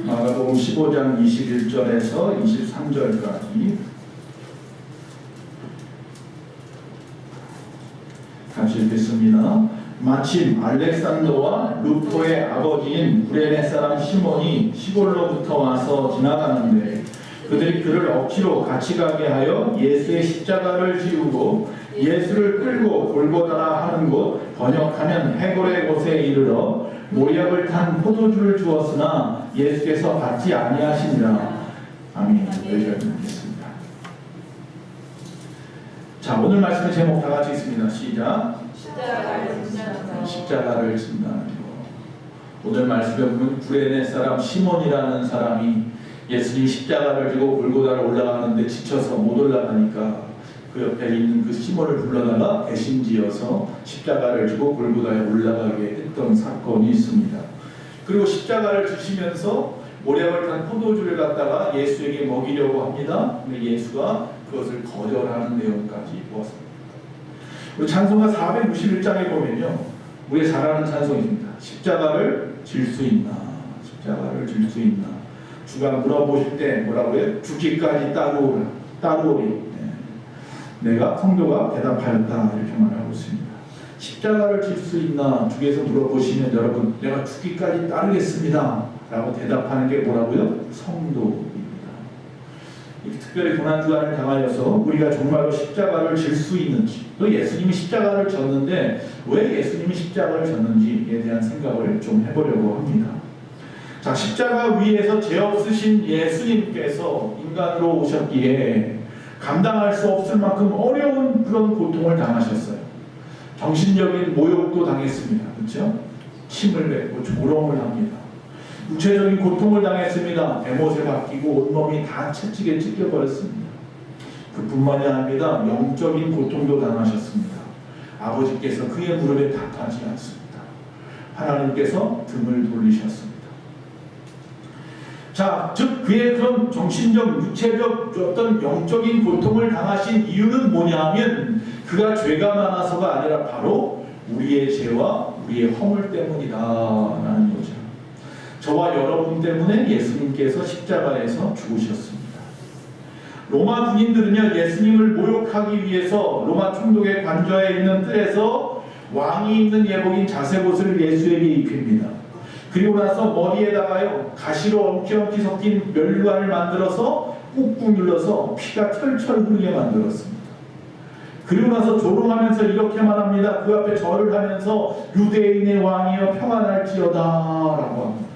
마가복음 15장 21절에서 23절까지 같이 읽겠습니다. 마침 알렉산더와 루포의 아버지인 구레네 사람 시몬이 시골로부터 와서 지나가는데 그들이 그를 억지로 같이 가게 하여 예수의 십자가를 지우고 예수를 끌고 골고다라 하는 곳, 번역하면 해골의 곳에 이르러 모략을 탄 포도주를 주었으나 예수께서 받지 아니하시니라. 아멘. 여기까지 듣겠습니다. 자, 오늘 말씀의 제목 다 같이 있습니다. 시작. 십자가를 진다. 오늘 말씀에 보면 구레네 사람 시몬이라는 사람이 예수님 십자가를 지고 골고다를 올라가는데 지쳐서 못 올라가니까 그 옆에 있는 그 시몬을 불러다가 대신 지어서 십자가를 지고 골고다에 올라가게 했던 사건이 있습니다. 그리고 십자가를 지시면서 모략을 탄 포도주를 갖다가 예수에게 먹이려고 합니다. 근데 예수가 그것을 거절하는 내용까지 보았습니다. 우리 찬송가 461장에 보면요, 우리 잘 아는 찬송입니다. 십자가를 질 수 있나? 십자가를 질 수 있나? 주가 물어보실 때 뭐라고 해요? 죽기까지 따르오리. 내가 성도가 대답하였다, 이렇게 말하고 있습니다. 십자가를 질 수 있나? 주께서 물어보시면 여러분, 내가 죽기까지 따르겠습니다 라고 대답하는 게 뭐라고요? 성도입니다. 특별히 고난주간을 당하여서 우리가 정말로 십자가를 질 수 있는지, 또 예수님이 십자가를 졌는데 왜 예수님이 십자가를 졌는지에 대한 생각을 좀 해보려고 합니다. 자, 십자가 위에서 죄 없으신 예수님께서 인간으로 오셨기에 감당할 수 없을 만큼 어려운 그런 고통을 당하셨어요. 정신적인 모욕도 당했습니다. 그렇죠? 침을 뱉고 조롱을 합니다. 육체적인 고통을 당했습니다. 대못에 박히고 온몸이 다 채찍에 찢겨버렸습니다. 그뿐만이 아니라 영적인 고통도 당하셨습니다. 아버지께서 그의 무릎에 답하지 않습니다. 하나님께서 등을 돌리셨습니다. 자, 즉 그의 그런 정신적, 육체적 어떤 영적인 고통을 당하신 이유는 뭐냐면 그가 죄가 많아서가 아니라 바로 우리의 죄와 우리의 허물 때문이다라는 거죠. 저와 여러분 때문에 예수님께서 십자가에서 죽으셨습니다. 로마 군인들은요, 예수님을 모욕하기 위해서 로마 총독의 관저에 있는 뜰에서 왕이 입는 예복인 자색옷을 예수에게 입힙니다. 그리고 나서 머리에다가요, 가시로 엉키엉키 섞인 멸관을 만들어서 꾹꾹 눌러서 피가 철철 흐르게 만들었습니다. 그리고 나서 조롱하면서 이렇게 말합니다. 그 앞에 절을 하면서 유대인의 왕이여 평안할지어다 라고 합니다.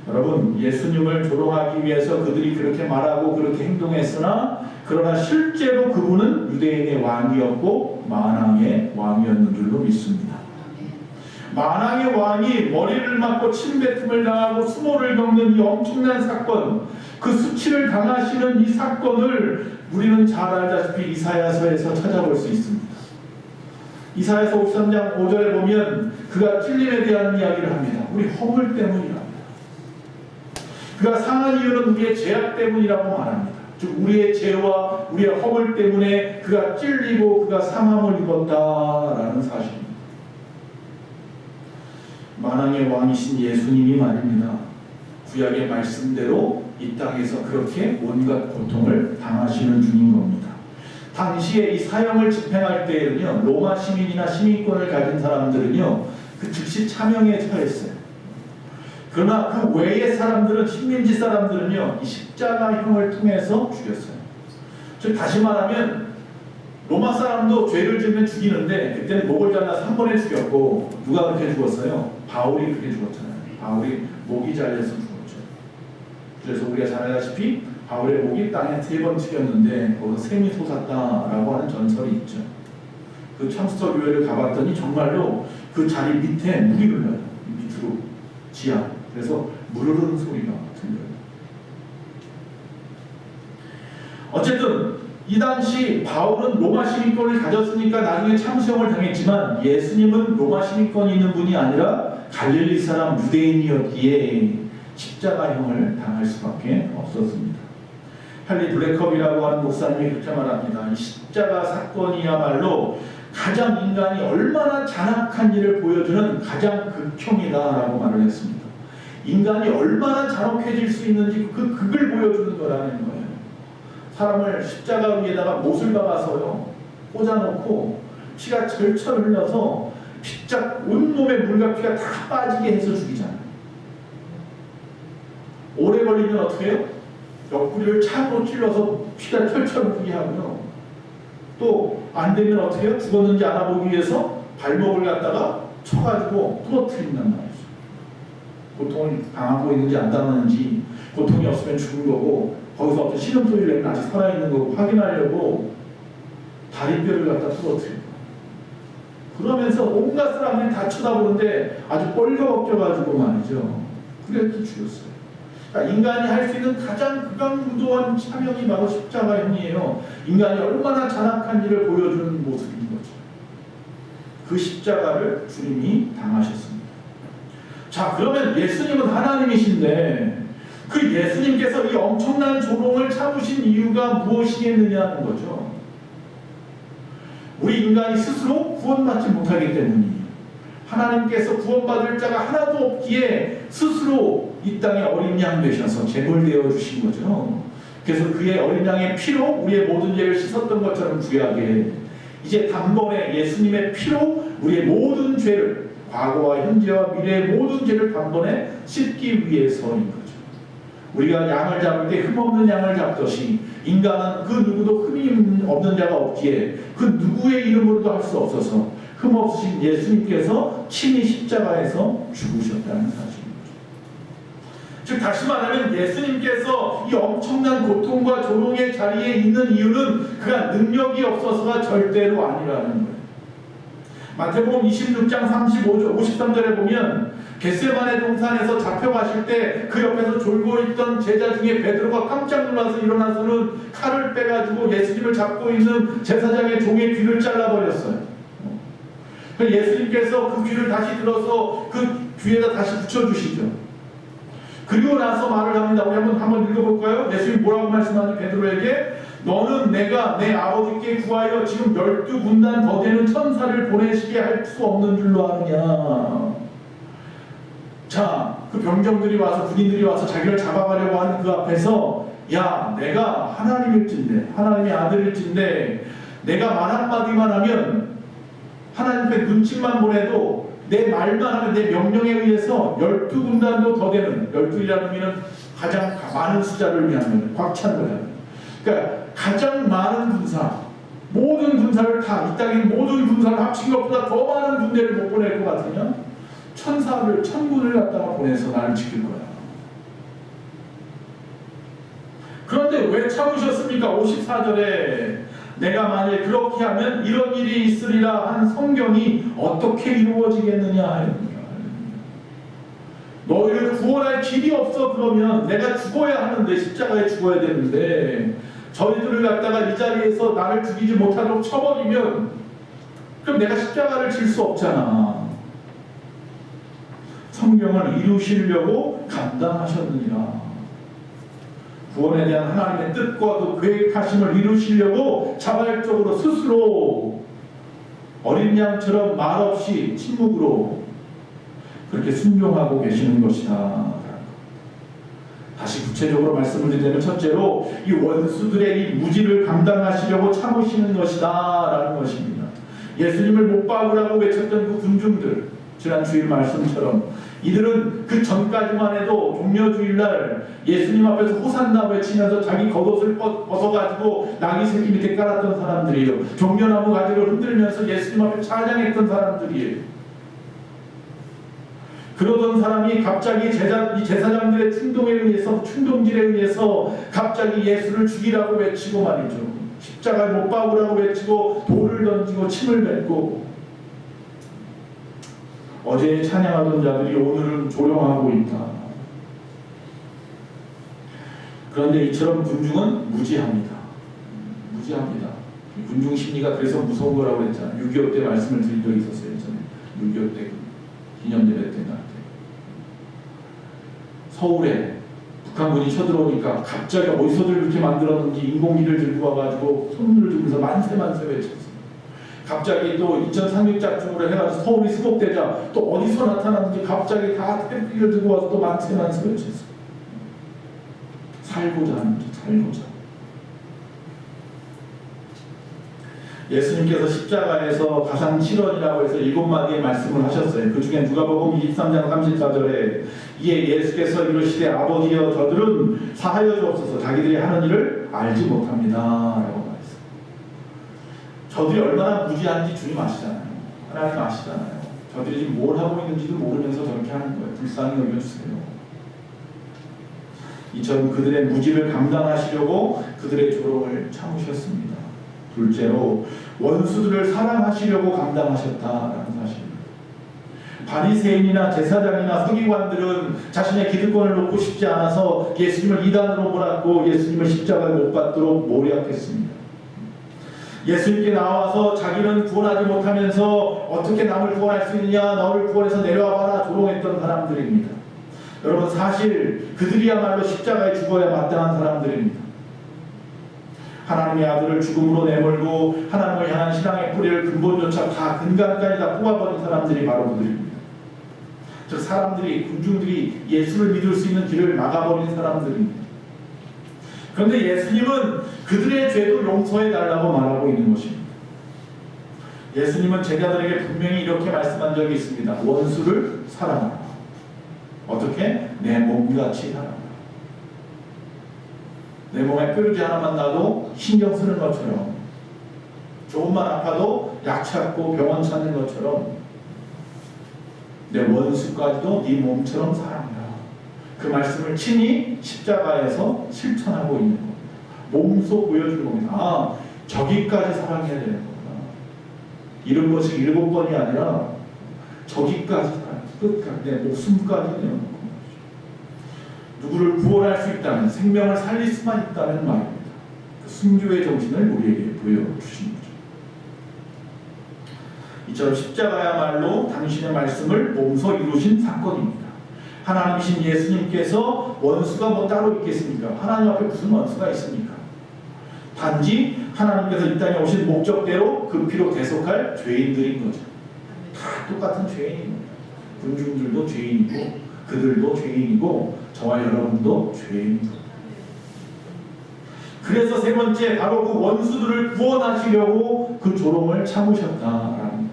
여러분, 예수님을 조롱하기 위해서 그들이 그렇게 말하고 그렇게 행동했으나 그러나 실제로 그분은 유대인의 왕이었고 만왕의 왕이었는 줄로 믿습니다. 만왕의 왕이 머리를 맞고 침뱉음을 당하고 수모를 겪는 이 엄청난 사건, 그 수치를 당하시는 이 사건을 우리는 잘 알다시피 이사야서에서 찾아볼 수 있습니다. 이사야서 53장 5절에 보면 그가 찔림에 대한 이야기를 합니다. 우리 허물 때문이랍니다. 그가 상한 이유는 우리의 죄악 때문이라고 말합니다. 즉 우리의 죄와 우리의 허물 때문에 그가 찔리고 그가 상함을 입었다라는 사실입니다. 만왕의 왕이신 예수님이 말입니다. 구약의 말씀대로 이 땅에서 그렇게 온갖 고통을 당하시는 중인 겁니다. 당시에 이 사형을 집행할 때에는요, 로마 시민이나 시민권을 가진 사람들은요, 그 즉시 차명에 처했어요. 그러나 그 외의 사람들은, 식민지 사람들은요, 이 십자가형을 통해서 죽였어요. 즉 다시 말하면 로마 사람도 죄를 지으면 죽이는데 그때는 목을 잘라서 한 번에 죽였고, 누가 그렇게 죽었어요? 바울이 그렇게 죽었잖아요. 바울이 목이 잘려서 죽었죠. 그래서 우리가 잘 알다시피 바울의 목이 땅에 3번 찍혔는데 거기서 샘이 솟았다라고 하는 전설이 있죠. 그 참스터 교회를 가봤더니 정말로 그 자리 밑에 물이 흘러요. 밑으로 지하. 그래서 물 흐르는 소리가 들려요. 어쨌든 이 당시 바울은 로마 시민권을 가졌으니까 나중에 참수형을 당했지만 예수님은 로마 시민권이 있는 분이 아니라 갈릴리 사람 유대인이었기에 십자가형을 당할 수밖에 없었습니다. 할리 블랙컵이라고 하는 목사님이 그렇게 말합니다. 이 십자가 사건이야말로 가장 인간이 얼마나 잔악한 일을 보여주는 가장 극형이다라고 말을 했습니다. 인간이 얼마나 잔혹해질 수 있는지 그 극을 보여주는 거라는 거예요. 사람을 십자가 위에다가 못을 박아서요, 꽂아놓고 피가 절철 흘러서 빗짝 온몸에 물과 피가 다 빠지게 해서 죽이잖아요. 오래 걸리면 어떻게 해요? 옆구리를 차로 찔러서 피가 철철 흐르게 하고요. 또 안 되면 어떻게 해요? 죽었는지 알아보기 위해서 발목을 갖다가 쳐가지고 부러뜨린단 말이죠. 고통을 당하고 있는지 안 당하는지, 고통이 없으면 죽은 거고, 거기서 어떤 신음소리를 내면 아직 살아있는 거고 확인하려고 다리뼈를 갖다 부러뜨리고, 그러면서 온갖 사람들이 다 쳐다보는데 아주 뻘거벗겨가지고 말이죠. 그래서 죽였어요. 그러니까 인간이 할 수 있는 가장 극악무도한 사명이 바로 십자가형이에요. 인간이 얼마나 잔악한 일을 보여주는 모습인 거죠. 그 십자가를 주님이 당하셨습니다. 자, 그러면 예수님은 하나님이신데 그 예수님께서 이 엄청난 조롱을 참으신 이유가 무엇이겠느냐는 거죠. 우리 인간이 스스로 구원받지 못하기 때문이에요. 하나님께서 구원받을 자가 하나도 없기에 스스로 이 땅에 어린 양 되셔서 제물되어 주신 거죠. 그래서 그의 어린 양의 피로 우리의 모든 죄를 씻었던 것처럼 구약에 이제 단번에 예수님의 피로 우리의 모든 죄를, 과거와 현재와 미래의 모든 죄를 단번에 씻기 위해서인 거죠. 우리가 양을 잡을 때 흠없는 양을 잡듯이 인간은 그 누구도 흠이 없는 자가 없기에 그 누구의 이름으로도 할 수 없어서 흠없으신 예수님께서 친히 십자가에서 죽으셨다는 사실입니다. 즉 다시 말하면 예수님께서 이 엄청난 고통과 조롱의 자리에 있는 이유는 그가 능력이 없어서가 절대로 아니라는 거예요. 마태복음 26장 53절에 보면 겟세마네 동산에서 잡혀가실 때 그 옆에서 졸고 있던 제자 중에 베드로가 깜짝 놀라서 일어나서는 칼을 빼가지고 예수님을 잡고 있는 제사장의 종의 귀를 잘라버렸어요. 예수님께서 그 귀를 다시 들어서 그 귀에다 다시 붙여주시죠. 그리고 나서 말을 합니다. 우리 한번 읽어볼까요? 예수님 뭐라고 말씀하지? 베드로에게 너는 내가 내 아버지께 구하여 지금 12군단 더 되는 천사를 보내시게 할 수 없는 줄로 아느냐. 자, 그 병정들이 와서, 군인들이 와서 자기를 잡아가려고 하는 그 앞에서 야, 내가 하나님일진데, 하나님의 아들일진데 내가 말 한마디만 하면 하나님의 눈치만 보내도 내 말만 하면 내 명령에 의해서 12군단도 더 되는, 12이라는 의미는 가장 많은 숫자를 의미하는 꽉 찬 거잖아요. 그러니까 가장 많은 군사, 모든 군사를 다, 이 땅의 모든 군사를 합친 것보다 더 많은 군대를 못 보낼 것 같으면 천사를, 천군을 갖다가 보내서 나를 지킬 거야. 그런데 왜 참으셨습니까? 54절에 내가 만일 그렇게 하면 이런 일이 있으리라 한 성경이 어떻게 이루어지겠느냐 하였느냐. 너희를 구원할 길이 없어. 그러면 내가 죽어야 하는데, 십자가에 죽어야 되는데 저희들을 갖다가 이 자리에서 나를 죽이지 못하도록 쳐버리면 그럼 내가 십자가를 질 수 없잖아. 성경을 이루시려고 감당하셨느니라. 구원에 대한 하나님의 뜻과 그 계획하심을 이루시려고 자발적으로 스스로 어린 양처럼 말없이 침묵으로 그렇게 순종하고 계시는 것이다. 다시 구체적으로 말씀을 드리면 첫째로 이 원수들의 이 무지를 감당하시려고 참으시는 것이다 라는 것입니다. 예수님을 못 박으라고 외쳤던 그 군중들, 지난 주일 말씀처럼 이들은 그 전까지만 해도 종려주일날 예수님 앞에서 호산나 외치면서 자기 겉옷을 벗어가지고 나귀 새끼 밑에 깔았던 사람들이에요. 종려나무 가지를 흔들면서 예수님 앞에 찬양했던 사람들이에요. 그러던 사람이 갑자기 이 제사장들의 충동에 의해서, 충동질에 의해서 갑자기 예수를 죽이라고 외치고 말이죠. 십자가에 못 박으라고 외치고 돌을 던지고 침을 뱉고, 어제 찬양하던 자들이 오늘은 조롱하고 있다. 그런데 이처럼 군중은 무지합니다. 무지합니다. 군중 심리가 그래서 무서운 거라고 했잖아요. 6.25 때 말씀을 드린 적이 있었어요. 예전에 6.25 때 기념대회 때 날 때. 서울에 북한군이 쳐들어오니까 갑자기 어디서들 그렇게 만들었는지 인공기를 들고 와가지고 손을 들면서 만세 만세 외쳤어요. 갑자기 또 2,300작중으로 해가지고 서울이 수복되자 또 어디서 나타났는지 갑자기 다 태극기를 들고 와서 또 만세만 서였어요. 살고자 하는 거죠. 살고자. 예수님께서 십자가에서 가상 7원이라고 해서 7마디의 말씀을 하셨어요. 그 중에 누가복음 23장 34절에 이에 예수께서 이르시되 아버지여 저들은 사하여 주옵소서 자기들이 하는 일을 알지 못합니다 라고 말했어요. 저들이 얼마나 무지한지 주님 아시잖아요. 하나님 아시잖아요. 저들이 지금 뭘 하고 있는지도 모르면서 저렇게 하는 거예요. 불쌍히 여겨주세요. 이처럼 그들의 무지를 감당하시려고 그들의 조롱을 참으셨습니다. 둘째로 원수들을 사랑하시려고 감당하셨다라는 사실입니다. 바리새인이나 제사장이나 서기관들은 자신의 기득권을 놓고 싶지 않아서 예수님을 이단으로 몰았고 예수님을 십자가에 못 박도록 모략했습니다. 예수님께 나와서 자기는 구원하지 못하면서 어떻게 남을 구원할 수 있느냐, 너를 구원해서 내려와봐라 조롱했던 사람들입니다. 여러분 사실 그들이야말로 십자가에 죽어야 마땅한 사람들입니다. 하나님의 아들을 죽음으로 내몰고 하나님을 향한 신앙의 뿌리를 근본조차 다 근간까지 다 뽑아버린 사람들이 바로 그들입니다. 즉 사람들이 군중들이 예수를 믿을 수 있는 길을 막아버린 사람들입니다. 그런데 예수님은 그들의 죄도 용서해달라고 말하고 있는 것입니다. 예수님은 제자들에게 분명히 이렇게 말씀한 적이 있습니다. 원수를 사랑하라. 어떻게? 내 몸같이 사랑하라. 내 몸에 뾰루지 하나만 나도 신경 쓰는 것처럼 조금만 아파도 약 찾고 병원 찾는 것처럼 내 원수까지도 네 몸처럼 사랑해라. 그 말씀을 친히 십자가에서 실천하고 있는 겁니다. 몸소 보여주는 겁니다. 아, 저기까지 사랑해야 되는 거구나. 이런 것이 7번이 아니라 저기까지 사랑해. 끝까지 내 목숨까지 내어놓고 누구를 구원할 수 있다면 생명을 살릴 수만 있다는 말입니다. 그 순교의 정신을 우리에게 보여주신 거죠. 이처럼 십자가야말로 당신의 말씀을 몸소 이루신 사건입니다. 하나님이신 예수님께서 원수가 뭐 따로 있겠습니까? 하나님 앞에 무슨 원수가 있습니까? 단지 하나님께서 이 땅에 오신 목적대로 그 피로 대속할 죄인들인 거죠. 다 똑같은 죄인입니다. 군중들도 죄인이고 그들도 죄인이고 저와 여러분도 죄인입니다. 그래서 세 번째 바로 그 원수들을 구원하시려고 그 조롱을 참으셨다라는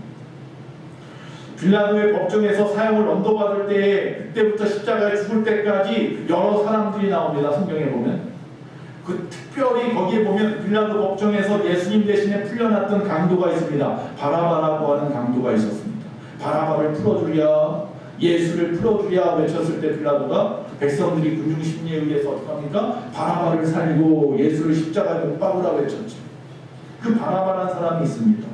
빌라도의 법정에서 사형을 언도받을 때에 그때부터 십자가에 죽을 때까지 여러 사람들이 나옵니다. 성경에 보면 그 특별히 거기에 보면 빌라도 법정에서 예수님 대신에 풀려났던 강도가 있습니다. 바라바라고 하는 강도가 있었습니다. 바라바를 풀어주랴 예수를 풀어주랴 외쳤을 때 빌라도가 백성들이 군중 심리에 의해서 어떻게 합니까? 바라바를 살리고 예수를 십자가에 못 박으라 외쳤죠. 그 바라바라는 사람이 있습니다.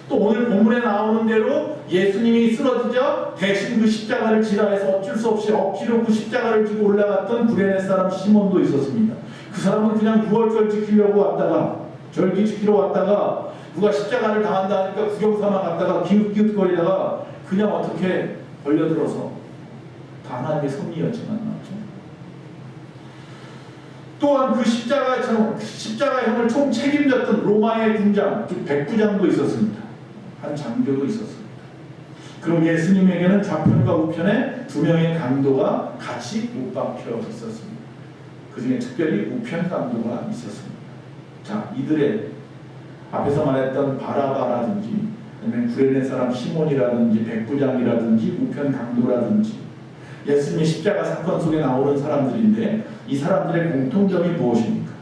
또 오늘 본문에 나오는 대로 예수님이 쓰러지자 대신 그 십자가를 지라 해서 어쩔 수 없이 억지로 그 십자가를 지고 올라갔던 구레네 사람 시몬도 있었습니다. 그 사람은 그냥 6월절 지키려고 왔다가 절기 지키러 왔다가 누가 십자가를 당한다 하니까 구경삼아 갔다가 기웃기웃거리다가 그냥 어떻게 걸려들어서 다 하나님의 섭리였지만 맞죠? 또한 그 십자가형을 총 책임졌던 로마의 군장, 즉 백부장도 있었습니다. 한 장교도 있었습니다. 그리고 예수님에게는 좌편과 우편에 2명의 강도가 같이 못 박혀 있었습니다. 그 중에 특별히 우편 강도가 있었습니다. 자, 이들의 앞에서 말했던 바라바라든지 아니면 구레네 사람 시몬이라든지 백부장이라든지 우편 강도라든지 예수님의 십자가 사건 속에 나오는 사람들인데 이 사람들의 공통점이 무엇입니까?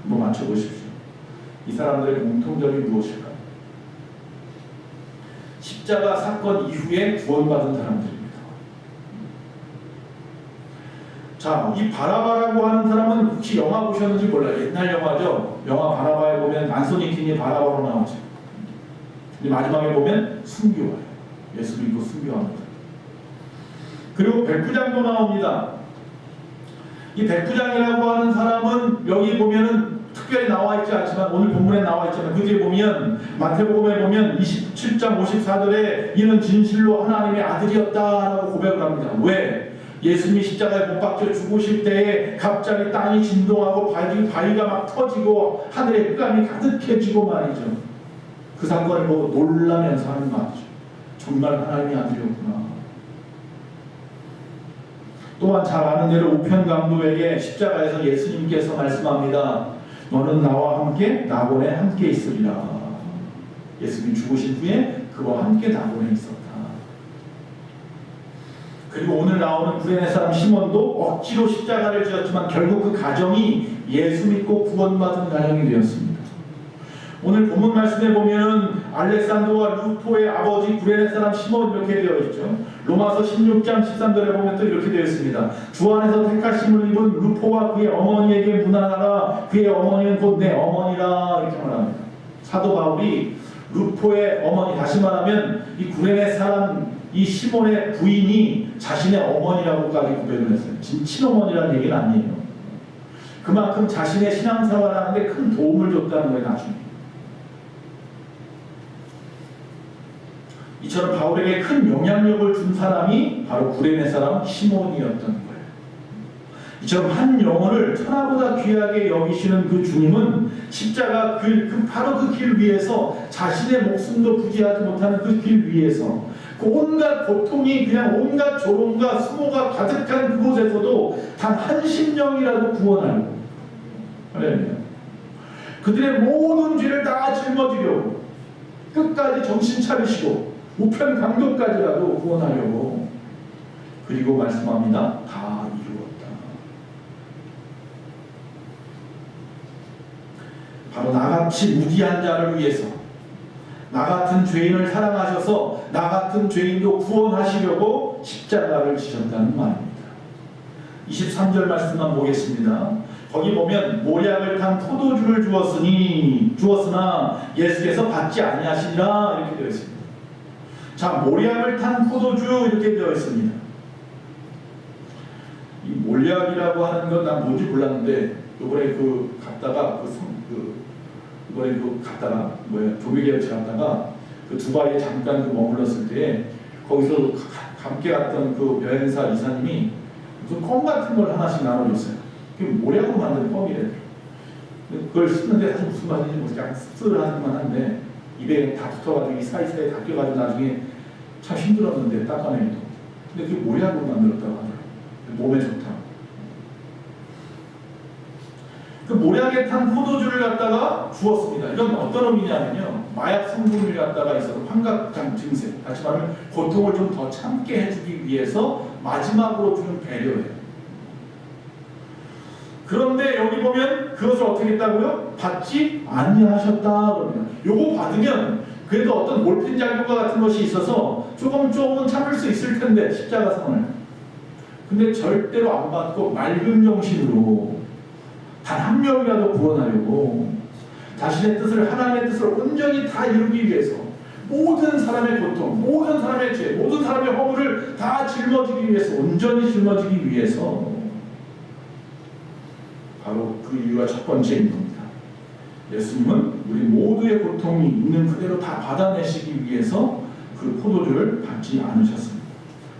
한번 맞춰보십시오. 이 사람들의 공통점이 무엇일까요? 십자가 사건 이후에 구원받은 사람들입니다. 자, 이 바라바라고 하는 사람은 혹시 영화 보셨는지 몰라요. 옛날 영화죠. 영화 바라바에 보면 안소니 킹이 바라바로 나오죠. 근데 마지막에 보면 순교해요. 예수 믿고 순교합니다. 그리고 백부장도 나옵니다. 이 백부장이라고 하는 사람은 여기 보면은 특별히 나와 있지 않지만 오늘 본문에 나와 있지만 그 뒤에 보면 마태복음에 보면 27장 54절에 이는 진실로 하나님의 아들이었다라고 고백을 합니다. 왜? 예수님이 십자가에 못 박혀 죽으실 때에 갑자기 땅이 진동하고 바위가 막 터지고 하늘에 흑암이 가득해지고 말이죠. 그 사건을 보고 놀라면서 하는 말이죠. 정말 하나님의 아들이었구나. 또한 잘 아는 대로 우편강도에게 십자가에서 예수님께서 말씀합니다. 너는 나와 함께 낙원에 함께 있으리라. 예수님 죽으신 후에 그와 함께 낙원에 있었다. 그리고 오늘 나오는 구레네 사람 시몬도 억지로 십자가를 지었지만 결국 그 가정이 예수 믿고 구원받은 가정이 되었습니다. 오늘 본문 말씀에 보면은 알렉산더와 루포의 아버지 구레네 사람 시몬 이렇게 되어 있죠. 로마서 16장 13절에 보면 또 이렇게 되어 있습니다. 주 안에서 택하심을 입은 루포와 그의 어머니에게 문안하라. 그의 어머니는 곧 내 어머니라. 이렇게 말합니다. 사도 바울이 루포의 어머니, 다시 말하면 이 구레네 사람 이 시몬의 부인이 자신의 어머니라고까지 고백을 했어요. 친어머니라는 얘기는 아니에요. 그만큼 자신의 신앙생활을 하는데 큰 도움을 줬다는 거예요. 나중에 이처럼 바울에게 큰 영향력을 준 사람이 바로 구레네 사람 시몬이었던 거예요. 이처럼 한 영혼을 천하보다 귀하게 여기시는 그 주님은 십자가 바로 그 길 위에서 자신의 목숨도 부지하지 못하는 그 길 위에서 그 온갖 고통이 그냥 온갖 조롱과 수모가 가득한 그곳에서도 단 한 심령이라도 구원하려고, 그들의 모든 죄를 다 짊어지려고 끝까지 정신 차리시고 우편 강도까지라도 구원하려고, 그리고 말씀합니다. 다 이루었다. 바로 나같이 무기한 자를 위해서, 나 같은 죄인을 사랑하셔서 나 같은 죄인도 구원하시려고 십자가를 지셨다는 말입니다. 23절 말씀만 보겠습니다. 거기 보면 모략을 탄 포도주를 주었으나 예수께서 받지 아니하시니라 이렇게 되어 있습니다. 자, 모략을 탄 포도주 이렇게 되어 있습니다. 이 모략이라고 하는 건 난 뭔지 몰랐는데 이번에 조미개업체 갔다가 그 두바이에 잠깐 머물렀을 때 거기서 함께 갔던 그 여행사 이사님이 무슨 껌 같은 걸 하나씩 나눠줬어요. 그게 모략으로 만든 껌이래요. 그걸 쓰는데 사실 무슨 맛인지 모르겠어요. 그냥 씁쓸하기만 한데 입에 다 붙어가지고 이 사이사이에 다 껴가지고 나중에 참 힘들었는데 닦아내기도. 근데 그게 모략으로 만들었다고 하더라고요. 몸에 좋다. 그 모략에 탄 포도주를 갖다가 주었습니다. 이건 어떤 의미냐면요, 마약 성분을 갖다가 있어서 환각장 증세, 다시 말하면 고통을 좀 더 참게 해주기 위해서 마지막으로 주는 배려예요. 그런데 여기 보면 그것을 어떻게 했다고요? 받지 아니하셨다 그러면 요거 받으면 그래도 어떤 몰핀 작용과 같은 것이 있어서 조금은 참을 수 있을 텐데 십자가상을, 근데 절대로 안 받고 맑은 정신으로 단 한 명이라도 구원하려고 자신의 뜻을, 하나님의 뜻을 온전히 다 이루기 위해서 모든 사람의 고통, 모든 사람의 죄, 모든 사람의 허물을 다 짊어지기 위해서, 온전히 짊어지기 위해서, 바로 그 이유가 첫 번째인 겁니다. 예수님은 우리 모두의 고통이 있는 그대로 다 받아내시기 위해서 그 포도주를 받지 않으셨습니다.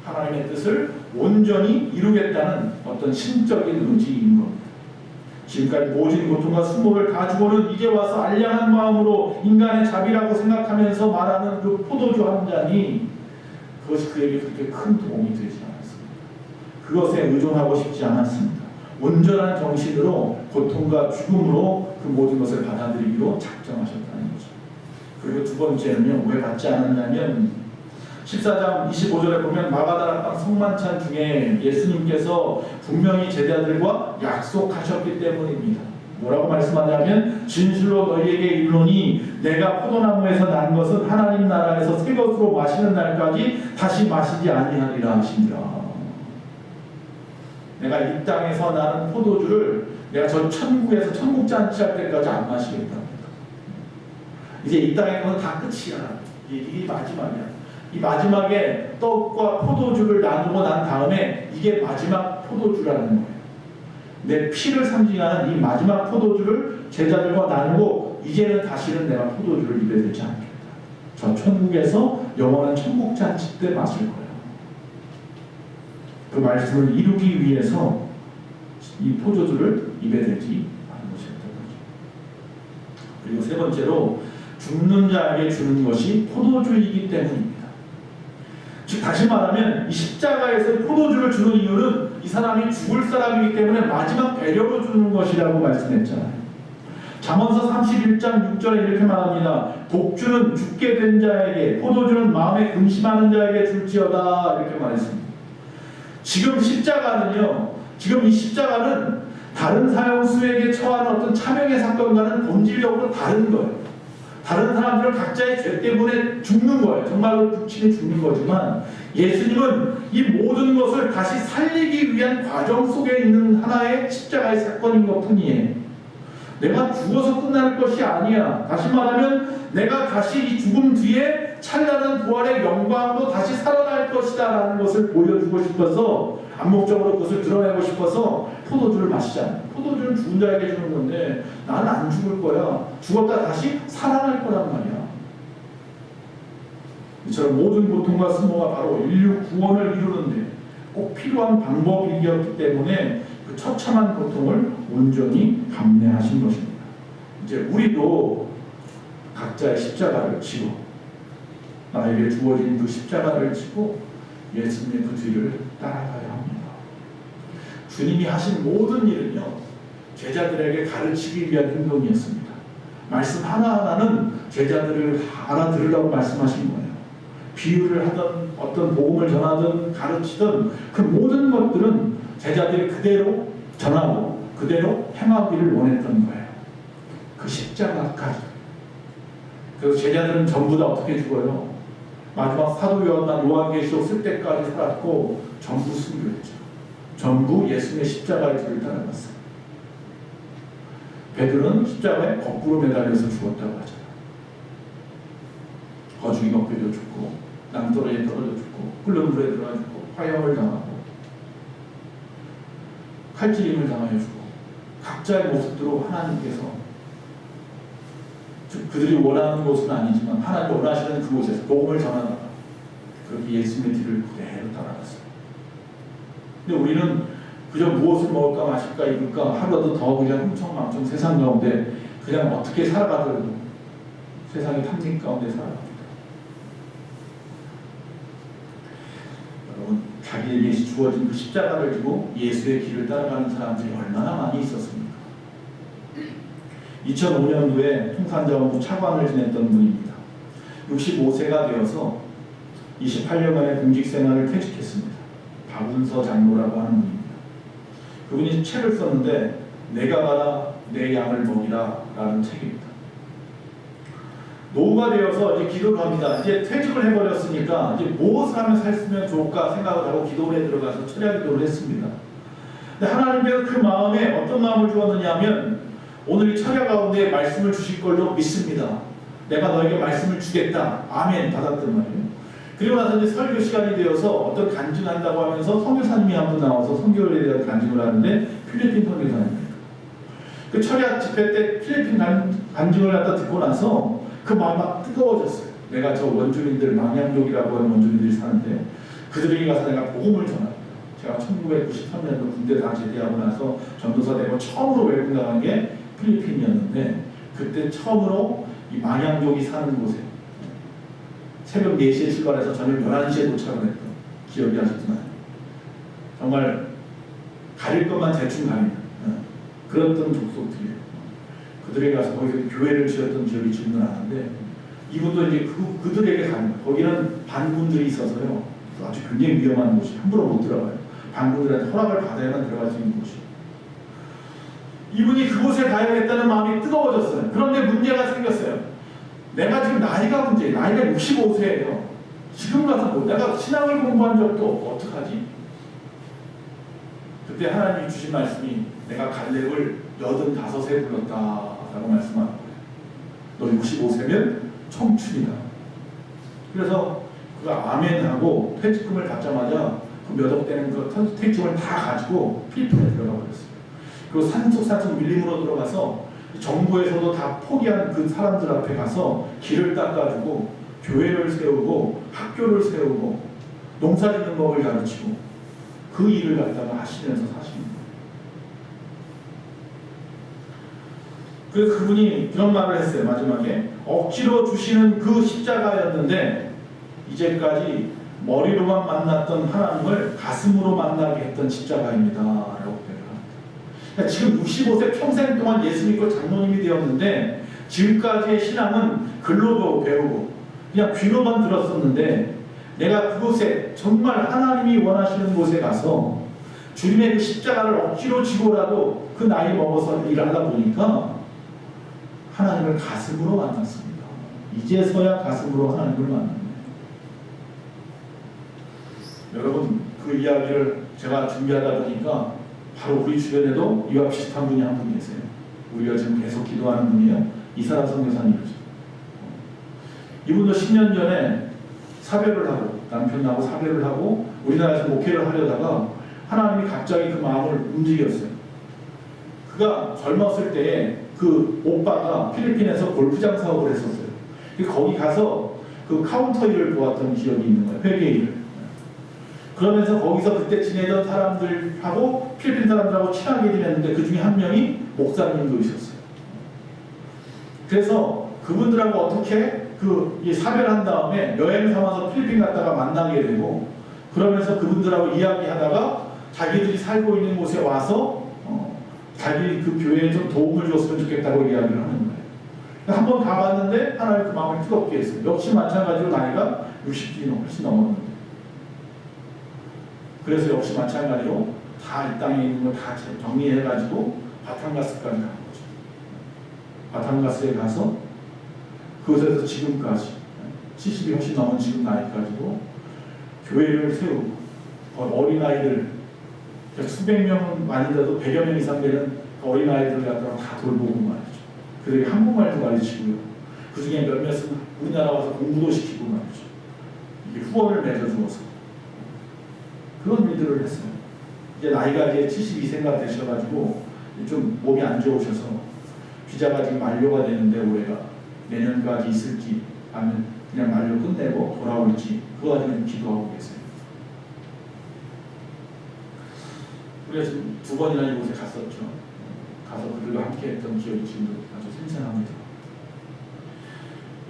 하나님의 뜻을 온전히 이루겠다는 어떤 신적인 의지인 겁니다. 지금까지 모진 고통과 수모를 다 주고는 이제 와서 알량한 마음으로 인간의 자비라고 생각하면서 말하는 그 포도주 한 잔이, 그것이 그에게 그렇게 큰 도움이 되지 않았습니다. 그것에 의존하고 싶지 않았습니다. 온전한 정신으로 고통과 죽음으로 그 모든 것을 받아들이기로 작정하셨다는 거죠. 그리고 두 번째는요, 왜 받지 않았냐면 14장 25절에 보면 마가다락방 성만찬 중에 예수님께서 분명히 제자들과 약속하셨기 때문입니다. 뭐라고 말씀하냐면 진실로 너희에게 이르노니 내가 포도나무에서 난 것은 하나님 나라에서 새 것으로 마시는 날까지 다시 마시지 아니하리라 하시니라. 내가 이 땅에서 나는 포도주를 내가 저 천국에서 천국 잔치할 때까지 안 마시겠다. 이제 이 땅의 거는 다 끝이야. 이게 마지막이야. 이 마지막에 떡과 포도주를 나누고 난 다음에 이게 마지막 포도주라는 거예요. 내 피를 상징하는 이 마지막 포도주를 제자들과 나누고 이제는 다시는 내가 포도주를 입에 대지 않겠다. 저 천국에서 영원한 천국 잔치 때 마실 거예요. 그 말씀을 이루기 위해서 이 포도주를 입에 대지 않으셨던 거죠. 그리고 세 번째로 죽는 자에게 주는 것이 포도주이기 때문입니다. 즉 다시 말하면 이 십자가에서 포도주를 주는 이유는 이 사람이 죽을 사람이기 때문에 마지막 배려로 주는 것이라고 말씀했잖아요. 잠언서 31장 6절에 이렇게 말합니다. 독주는 죽게 된 자에게, 포도주는 마음에 근심하는 자에게 줄지어다, 이렇게 말했습니다. 지금 이 십자가는 다른 사형수에게 처한 어떤 차명의 사건과는 본질적으로 다른 거예요. 다른 사람들은 각자의 죄 때문에 죽는 거예요. 정말로 불친이 죽는 거지만 예수님은 이 모든 것을 다시 살리기 위한 과정 속에 있는 하나의 십자가의 사건인 것 뿐이에요. 내가 죽어서 끝날 것이 아니야. 다시 말하면 내가 다시 이 죽음 뒤에 찬란한 부활의 영광으로 다시 살아날 것이다 라는 것을 보여주고 싶어서, 암묵적으로 그것을 드러내고 싶어서 포도주를 마시잖아요. 포도주는 죽은 자에게 주는 건데 나는 안 죽을 거야. 죽었다 다시 살아날 거란 말이야. 이처럼 모든 고통과 수모가 바로 인류 구원을 이루는데 꼭 필요한 방법이었기 때문에 그 처참한 고통을 온전히 감내하신 것입니다. 이제 우리도 각자의 십자가를 지고, 나에게 주어진 그 십자가를 지고 예수님의 그 뒤를 따라가야 합니다. 주님이 하신 모든 일은요, 제자들에게 가르치기 위한 행동이었습니다. 말씀 하나하나는 제자들을 알아들으라고 말씀하신 거예요. 비유를 하든 어떤 복음을 전하든 가르치든 그 모든 것들은 제자들이 그대로 전하고 그대로 행하기를 원했던 거예요. 그 십자가까지. 그래서 제자들은 전부 다 어떻게 죽어요? 마지막 사도 요한계시록 쓸 때까지 살았고 전부 순교했죠. 전부 예수님의 십자가의 뒤를 따라갔어요. 베드로는 십자가에 거꾸로 매달려서 죽었다고 하잖아요. 거중이 먹혀져 죽고, 낭떠러지에 떨어져 죽고, 끓는 물에 들어가 죽고, 화형을 당하고, 칼질임을 당하여 죽고, 각자의 모습대로 하나님께서, 그들이 원하는 곳은 아니지만 하나님 원하시는 그곳에서 복음을 전하다가 그렇게 예수님의 뒤를 그대로 따라갔어요. 근데 우리는 그저 무엇을 먹을까 마실까 입을까 하루라도 더 그냥 흥청망청 세상 가운데 그냥 어떻게 살아가더라도 세상의 탐닉 가운데 살아갑니다. 여러분, 자기에게 주어진 그 십자가를 지고 예수의 길을 따라가는 사람들이 얼마나 많이 있었습니까? 2005년도에 통산자원부 차관을 지냈던 분입니다. 65세가 되어서 28년간의 공직생활을 퇴직했습니다. 박운서 장로라고 하는 분입니다. 그분이 책을 썼는데 내가 가라 내 양을 먹이라 라는 책입니다. 노후가 되어서 이제 기도를 합니다. 이제 퇴직을 해버렸으니까 이제 무엇을 하면 살면 좋을까 생각을 하고 기도에 들어가서 철야 기도를 했습니다. 근데 하나님께서 그 마음에 어떤 마음을 주었느냐 하면 오늘 이 철야 가운데 말씀을 주실 걸로 믿습니다. 내가 너에게 말씀을 주겠다. 아멘 받았단 말이에요. 그리고 나서 이제 설교 시간이 되어서 어떤 간증한다고 하면서 선교사님이 한 분 나와서 선교에 대한 간증을 하는데 필리핀 선교사님입니다. 그 철야 집회 때 필리핀 간증을 갖다 듣고 나서 그 마음이 막 뜨거워졌어요. 내가 저 원주민들, 망양족이라고 하는 원주민들이 사는데 그들에게 가서 내가 복음을 전합니다. 제가 1993년도 군대 다 제대하고 나서 전도사 되고 처음으로 외국 나간 게 필리핀이었는데 그때 처음으로 이 망양족이 사는 곳에 새벽 4시에 출발해서 저녁 11시에 도착을 했던 기억이 아직도 나요. 정말 가릴 것만 대충 가립니다. 그랬던 족속들이에요. 그들에게 가서 거기서 교회를 지었던 기억이 지금도 나는데 이분도 이제 그들에게 갑니다. 거기는 반군들이 있어서요. 아주 굉장히 위험한 곳이 함부로 못 들어가요. 반군들한테 허락을 받아야만 들어갈 수 있는 곳이. 이분이 그곳에 가야겠다는 마음이 뜨거워졌어요. 그런데 문제가 생겼어요. 내가 지금 나이가 문제예요. 나이가 65세예요. 지금 가서 뭐 내가 신앙을 공부한 적도 없고 어떡하지? 그때 하나님이 주신 말씀이 내가 갈렙을 85세 불렀다라고 말씀하는 거예요. 너 65세면 청춘이다. 그래서 그가 아멘하고 퇴직금을 받자마자 그 몇 억 되는 그 퇴직금을 다 가지고 필리핀에 들어가 버렸어요. 그리고 산속 밀림으로 들어가서 정부에서도 다 포기한 그 사람들 앞에 가서 길을 닦아주고 교회를 세우고 학교를 세우고 농사짓는 법을 가르치고 그 일을 갖다가 하시면서 사십니다. 그래서 그분이 그런 말을 했어요. 마지막에 억지로 주시는 그 십자가였는데 이제까지 머리로만 만났던 하나님을 가슴으로 만나게 했던 십자가입니다 라고 그러니까 지금 65세 평생 동안 예수 믿고 장로님이 되었는데 지금까지의 신앙은 글로 배우고 그냥 귀로만 들었었는데 내가 그곳에 정말 하나님이 원하시는 곳에 가서 주님의 그 십자가를 억지로 지고라도 그 나이 먹어서 일하다 보니까 하나님을 가슴으로 만났습니다. 이제서야 가슴으로 하나님을 만났네요. 여러분 그 이야기를 제가 준비하다 보니까 바로 우리 주변에도 이와 비슷한 분이 한 분 계세요. 우리가 지금 계속 기도하는 분이에요. 이사라 선교사님이죠. 이분도 10년 전에 사별을 하고 남편하고 사별을 하고 우리나라에서 목회를 하려다가 하나님이 갑자기 그 마음을 움직였어요. 그가 젊었을 때에 그 오빠가 필리핀에서 골프장 사업을 했었어요. 거기 가서 그 카운터 일을 보았던 기억이 있는 거예요. 회계 일을. 그러면서 거기서 그때 지내던 사람들하고 필리핀 사람들하고 친하게 지냈는데 그 중에 한 명이 목사님도 있었어요. 그래서 그분들하고 어떻게 이 사별한 다음에 여행 삼아서 필리핀 갔다가 만나게 되고 그러면서 그분들하고 이야기하다가 자기들이 살고 있는 곳에 와서 자기 그 교회에 좀 도움을 줬으면 좋겠다고 이야기를 하는 거예요. 한번 가봤는데 하나님 그 마음을 뜨겁게 했어요. 역시 마찬가지로 나이가 60이 훨씬 넘었는데 그래서 역시 마찬가지로 다 이 땅에 있는 걸 다 정리해가지고 바탕가스까지 간 거죠. 바탕가스에 가서 그곳에서 지금까지 70이 훨씬 넘은 지금 나이까지도 교회를 세우고 어린아이들 수백 명은 아니더라도 100여 명 이상 되는 어린아이들을 갖다가 다 돌보고 말이죠. 그들이 한국말도 가르치고요. 그 중에 몇몇은 우리나라 와서 공부도 시키고 말이죠. 이게 후원을 맺어주어서 그런 일들을 했어요. 이제 나이가 이제 72세가 되셔가지고 좀 몸이 안 좋으셔서 비자가 지금 만료가 되는데 올해가 내년까지 있을지 아니면 그냥 만료 끝내고 돌아올지 그거 가지고 기도하고 계세요. 우리가 지금 2번이나 이곳에 갔었죠. 가서 그들과 함께 했던 기억이 지금도 아주 생생합니다.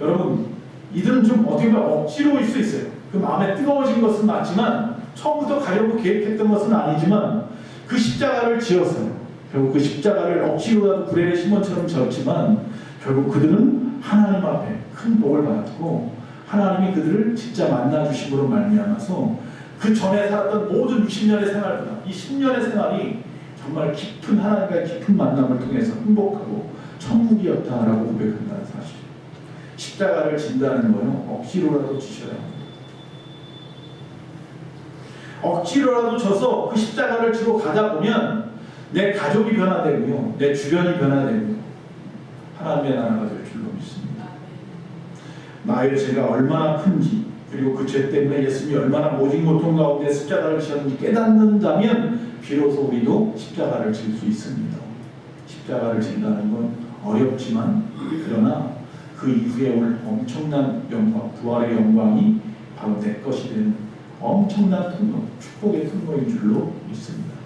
여러분 이들은 좀 어떻게 보면 억지로일 수 있어요. 그 마음에 뜨거워진 것은 맞지만 처음부터 가려고 계획했던 것은 아니지만 그 십자가를 지었어요. 결국 그 십자가를 억지로라도 구레네 시몬처럼 지었지만 결국 그들은 하나님 앞에 큰 복을 받았고 하나님이 그들을 진짜 만나주심으로 말미암아서 그 전에 살았던 모든 60년의 생활보다 이 10년의 생활이 정말 깊은 하나님과의 깊은 만남을 통해서 행복하고 천국이었다라고 고백한다는 사실. 십자가를 진다는 거는 억지로라도 지셔야 합니다. 억지로라도 져서 그 십자가를 지고 가다 보면 내 가족이 변화되고요. 내 주변이 변화되고요. 하나님의 나라가 될 줄로 믿습니다. 나의 죄가 얼마나 큰지 그리고 그 죄 때문에 예수님이 얼마나 모진 고통 가운데 십자가를 지었는지 깨닫는다면 비로소 우리도 십자가를 질 수 있습니다. 십자가를 진다는 건 어렵지만 그러나 그 이후에 올 엄청난 영광, 부활의 영광이 바로 내 것이 되는 엄청난 통로, 축복의 통로인 줄로 믿습니다.